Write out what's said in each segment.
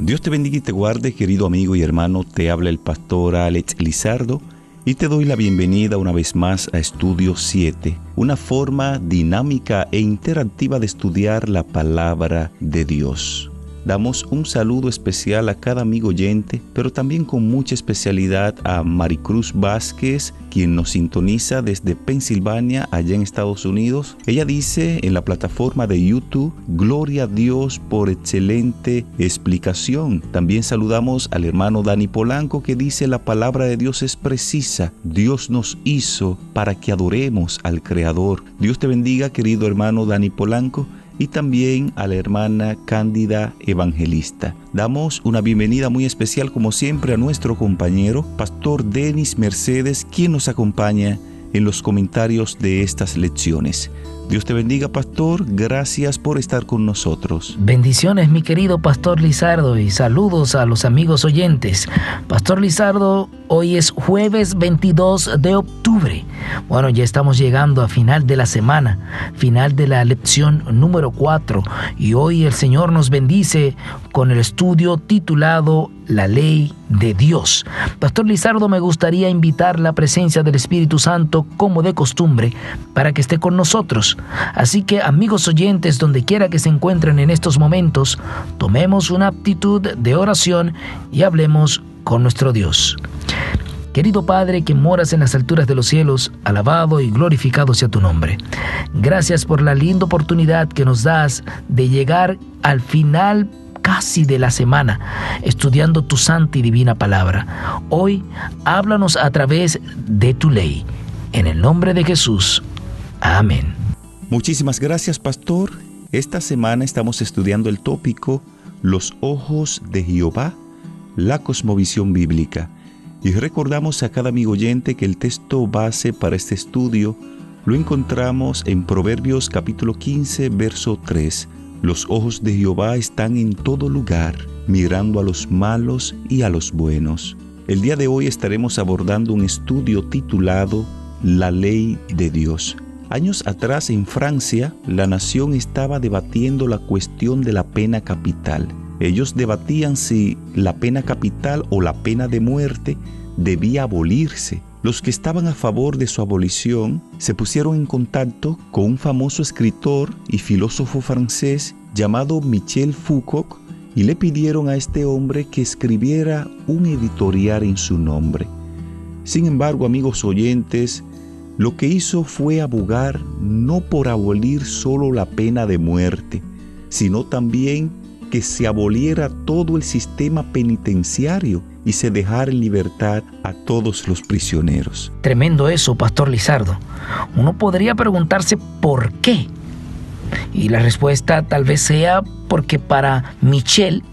Dios te bendiga y te guarde, querido amigo y hermano. Te habla el pastor Alex Lizardo y te doy la bienvenida una vez más a Estudio 7, una forma dinámica e interactiva de estudiar la palabra de Dios. Damos un saludo especial a cada amigo oyente, pero también con mucha especialidad a Maricruz Vázquez, quien nos sintoniza desde Pensilvania, allá en Estados Unidos. Ella dice en la plataforma de YouTube: Gloria a Dios por excelente explicación. También saludamos al hermano Dani Polanco, que dice: la palabra de Dios es precisa. Dios nos hizo para que adoremos al Creador. Dios te bendiga, querido hermano Dani Polanco. Y también a la hermana Cándida Evangelista. Damos una bienvenida muy especial, como siempre, a nuestro compañero, Pastor Denis Mercedes, quien nos acompaña en los comentarios de estas lecciones. Dios te bendiga, pastor. Gracias por estar con nosotros. Bendiciones, mi querido Pastor Lizardo, y saludos a los amigos oyentes. Pastor Lizardo, hoy es jueves 22 de octubre. Bueno, ya estamos llegando a final de la semana, final de la lección número 4. Y hoy el Señor nos bendice con el estudio titulado La Ley de Dios. Pastor Lizardo, me gustaría invitar la presencia del Espíritu Santo, como de costumbre, para que esté con nosotros. Así que, amigos oyentes, donde quiera que se encuentren en estos momentos, tomemos una actitud de oración y hablemos con nuestro Dios. Querido Padre, que moras en las alturas de los cielos, alabado y glorificado sea tu nombre. Gracias por la linda oportunidad que nos das de llegar al final casi de la semana, estudiando tu santa y divina palabra. Hoy, háblanos a través de tu ley. En el nombre de Jesús. Amén. Muchísimas gracias, pastor. Esta semana estamos estudiando el tópico Los ojos de Jehová, la cosmovisión bíblica. Y recordamos a cada amigo oyente que el texto base para este estudio lo encontramos en Proverbios capítulo 15, verso 3. Los ojos de Jehová están en todo lugar, mirando a los malos y a los buenos. El día de hoy estaremos abordando un estudio titulado La Ley de Dios. Años atrás, en Francia, la nación estaba debatiendo la cuestión de la pena capital. Ellos debatían si la pena capital o la pena de muerte debía abolirse. Los que estaban a favor de su abolición se pusieron en contacto con un famoso escritor y filósofo francés llamado Michel Foucault y le pidieron a este hombre que escribiera un editorial en su nombre. Sin embargo, amigos oyentes, lo que hizo fue abogar no por abolir solo la pena de muerte, sino también que se aboliera todo el sistema penitenciario y se dejara en libertad a todos los prisioneros. Tremendo eso, Pastor Lizardo. Uno podría preguntarse ¿por qué? Y la respuesta tal vez sea porque para Michel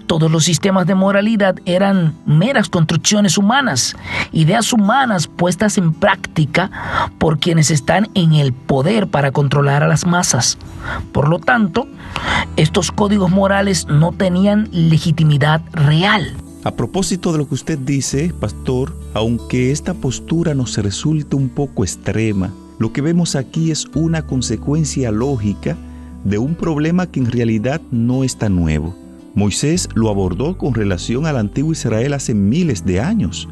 todos los sistemas de moralidad eran meras construcciones humanas, ideas humanas puestas en práctica por quienes están en el poder para controlar a las masas. Por lo tanto, estos códigos morales no tenían legitimidad real. A propósito de lo que usted dice, pastor, aunque esta postura nos resulte un poco extrema, lo que vemos aquí es una consecuencia lógica de un problema que en realidad no es tan nuevo. Moisés lo abordó con relación al antiguo Israel hace miles de años.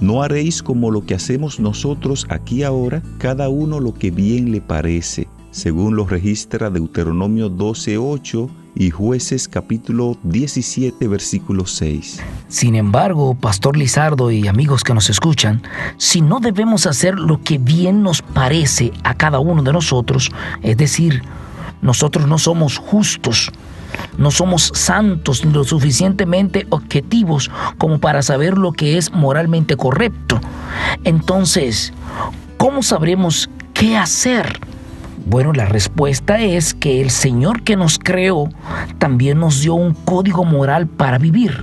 No haréis como lo que hacemos nosotros aquí ahora, cada uno lo que bien le parece, según lo registra Deuteronomio 12:8 y Jueces capítulo 17, versículo 6. Sin embargo, Pastor Lizardo y amigos que nos escuchan, si no debemos hacer lo que bien nos parece a cada uno de nosotros, es decir, nosotros no somos justos, no somos santos ni lo suficientemente objetivos como para saber lo que es moralmente correcto, entonces, ¿cómo sabremos qué hacer? Bueno, la respuesta es que el Señor que nos creó también nos dio un código moral para vivir.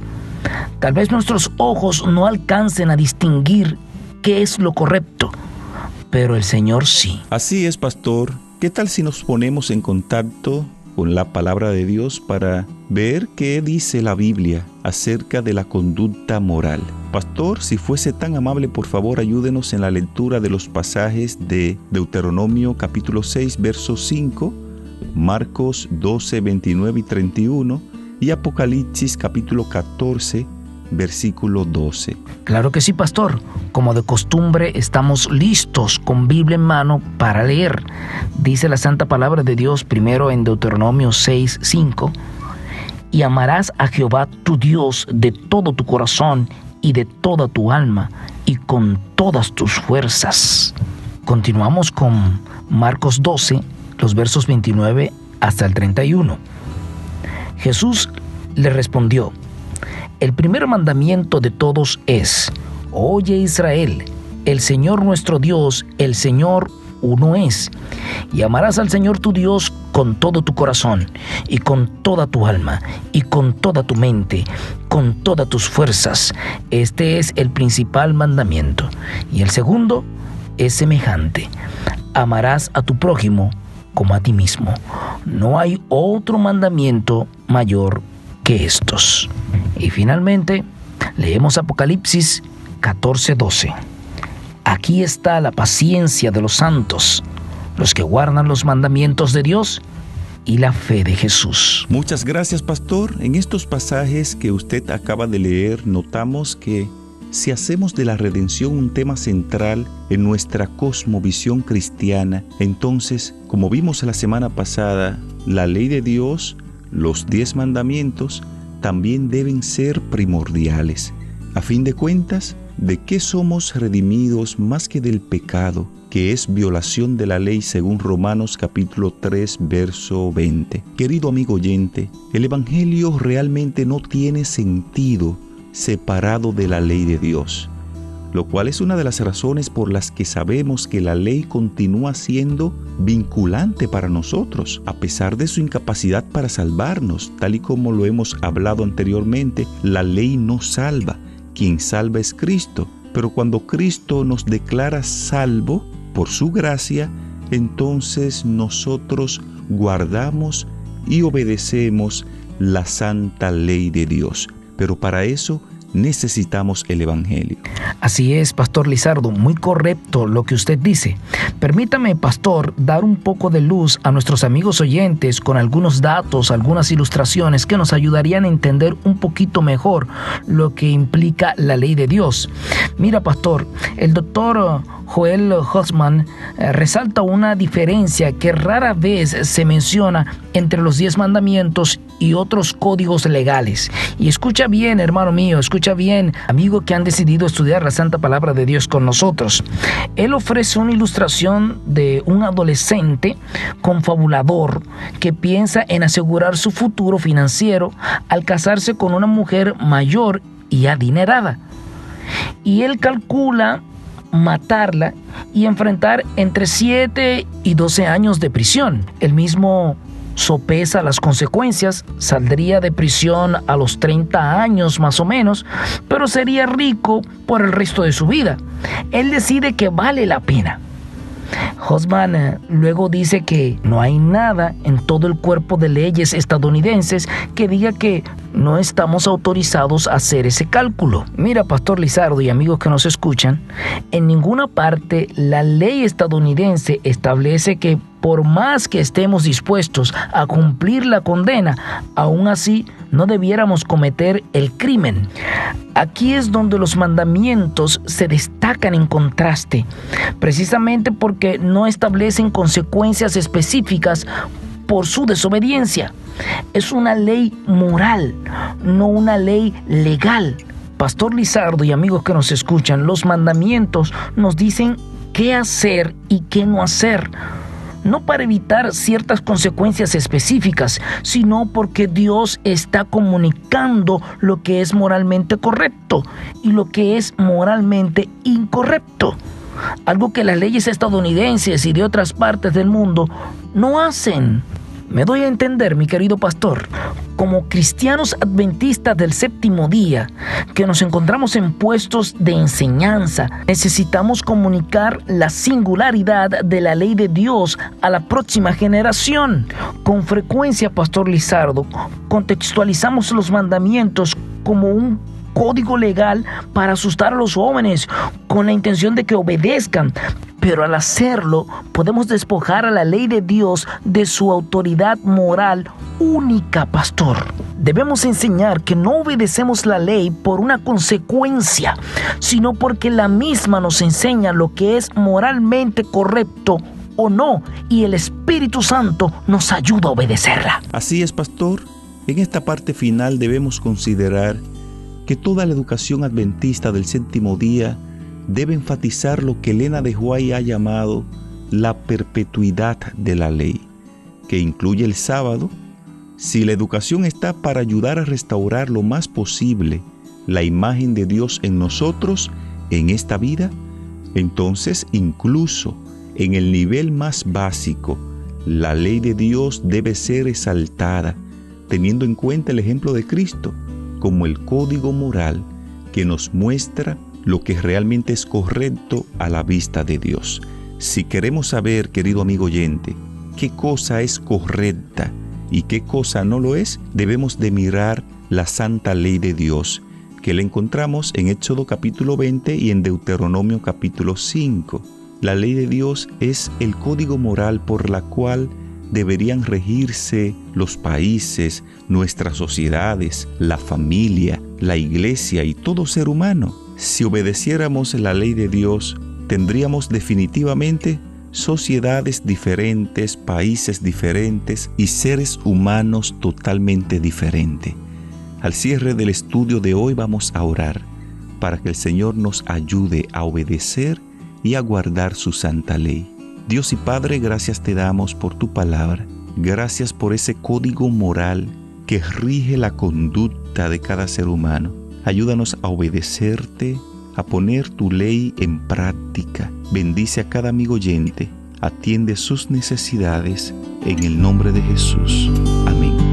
Tal vez nuestros ojos no alcancen a distinguir qué es lo correcto, pero el Señor sí. Así es, pastor. ¿Qué tal si nos ponemos en contacto con la palabra de Dios para ver qué dice la Biblia acerca de la conducta moral? Pastor, si fuese tan amable, por favor, ayúdenos en la lectura de los pasajes de Deuteronomio capítulo 6, verso 5, Marcos 12, 29 y 31, y Apocalipsis capítulo 14, versículo 12. Claro que sí, pastor. Como de costumbre, estamos listos con Biblia en mano para leer. Dice la Santa Palabra de Dios primero en Deuteronomio 6:5. Y amarás a Jehová tu Dios de todo tu corazón y de toda tu alma y con todas tus fuerzas. Continuamos con Marcos 12, los versos 29 hasta el 31. Jesús le respondió: el primer mandamiento de todos es: Oye Israel, el Señor nuestro Dios, el Señor uno es. Y amarás al Señor tu Dios con todo tu corazón, y con toda tu alma, y con toda tu mente, con todas tus fuerzas. Este es el principal mandamiento. Y el segundo es semejante: amarás a tu prójimo como a ti mismo. No hay otro mandamiento mayor que estos. Y finalmente, leemos Apocalipsis 14:12. Aquí está la paciencia de los santos, los que guardan los mandamientos de Dios y la fe de Jesús. Muchas gracias, pastor. En estos pasajes que usted acaba de leer, notamos que si hacemos de la redención un tema central en nuestra cosmovisión cristiana, entonces, como vimos la semana pasada, la ley de Dios, los 10 mandamientos, también deben ser primordiales. A fin de cuentas, ¿de qué somos redimidos más que del pecado, que es violación de la ley según Romanos capítulo 3, verso 20? Querido amigo oyente, el Evangelio realmente no tiene sentido separado de la ley de Dios, lo cual es una de las razones por las que sabemos que la ley continúa siendo vinculante para nosotros, a pesar de su incapacidad para salvarnos. Tal y como lo hemos hablado anteriormente, la ley no salva. Quien salva es Cristo, pero cuando Cristo nos declara salvo por su gracia, entonces nosotros guardamos y obedecemos la santa ley de Dios. Pero para eso necesitamos el Evangelio. Así es, Pastor Lizardo, muy correcto lo que usted dice. Permítame, pastor, dar un poco de luz a nuestros amigos oyentes con algunos datos, algunas ilustraciones que nos ayudarían a entender un poquito mejor lo que implica la ley de Dios. Mira, pastor, el doctor Joel Hosman resalta una diferencia que rara vez se menciona entre los 10 mandamientos y otros códigos legales. Y escucha bien, hermano mío, escucha bien, amigo que han decidido estudiar la Santa Palabra de Dios con nosotros. Él ofrece una ilustración de un adolescente confabulador que piensa en asegurar su futuro financiero al casarse con una mujer mayor y adinerada. Y él calcula matarla y enfrentar entre 7 y 12 años de prisión. El mismo sopesa las consecuencias, saldría de prisión a los 30 años más o menos, pero sería rico por el resto de su vida. Él decide que vale la pena. Hosman luego dice que no hay nada en todo el cuerpo de leyes estadounidenses que diga que no estamos autorizados a hacer ese cálculo. Mira, Pastor Lizardo y amigos que nos escuchan, en ninguna parte la ley estadounidense establece que por más que estemos dispuestos a cumplir la condena, aún así no debiéramos cometer el crimen. Aquí es donde los mandamientos se destacan en contraste, precisamente porque no establecen consecuencias específicas por su desobediencia. Es una ley moral, no una ley legal. Pastor Lizardo y amigos que nos escuchan, los mandamientos nos dicen qué hacer y qué no hacer. No para evitar ciertas consecuencias específicas, sino porque Dios está comunicando lo que es moralmente correcto y lo que es moralmente incorrecto. Algo que las leyes estadounidenses y de otras partes del mundo no hacen. Me doy a entender, mi querido pastor, como cristianos adventistas del séptimo día, que nos encontramos en puestos de enseñanza, necesitamos comunicar la singularidad de la ley de Dios a la próxima generación. Con frecuencia, Pastor Lizardo, contextualizamos los mandamientos como un código legal para asustar a los jóvenes con la intención de que obedezcan. Pero al hacerlo, podemos despojar a la ley de Dios de su autoridad moral única, pastor. Debemos enseñar que no obedecemos la ley por una consecuencia, sino porque la misma nos enseña lo que es moralmente correcto o no, y el Espíritu Santo nos ayuda a obedecerla. Así es, pastor. En esta parte final debemos considerar que toda la educación adventista del séptimo día debe enfatizar lo que Elena de White ha llamado la perpetuidad de la ley, que incluye el sábado. Si la educación está para ayudar a restaurar lo más posible la imagen de Dios en nosotros en esta vida, entonces incluso en el nivel más básico, la ley de Dios debe ser exaltada, teniendo en cuenta el ejemplo de Cristo como el código moral que nos muestra lo que realmente es correcto a la vista de Dios. Si queremos saber, querido amigo oyente, qué cosa es correcta y qué cosa no lo es, debemos de mirar la santa ley de Dios, que la encontramos en Éxodo capítulo 20 y en Deuteronomio capítulo 5. La ley de Dios es el código moral por la cual deberían regirse los países, nuestras sociedades, la familia, la iglesia y todo ser humano. Si obedeciéramos la ley de Dios, tendríamos definitivamente sociedades diferentes, países diferentes y seres humanos totalmente diferentes. Al cierre del estudio de hoy vamos a orar para que el Señor nos ayude a obedecer y a guardar su santa ley. Dios y Padre, gracias te damos por tu palabra. Gracias por ese código moral que rige la conducta de cada ser humano. Ayúdanos a obedecerte, a poner tu ley en práctica. Bendice a cada amigo oyente. Atiende sus necesidades en el nombre de Jesús. Amén.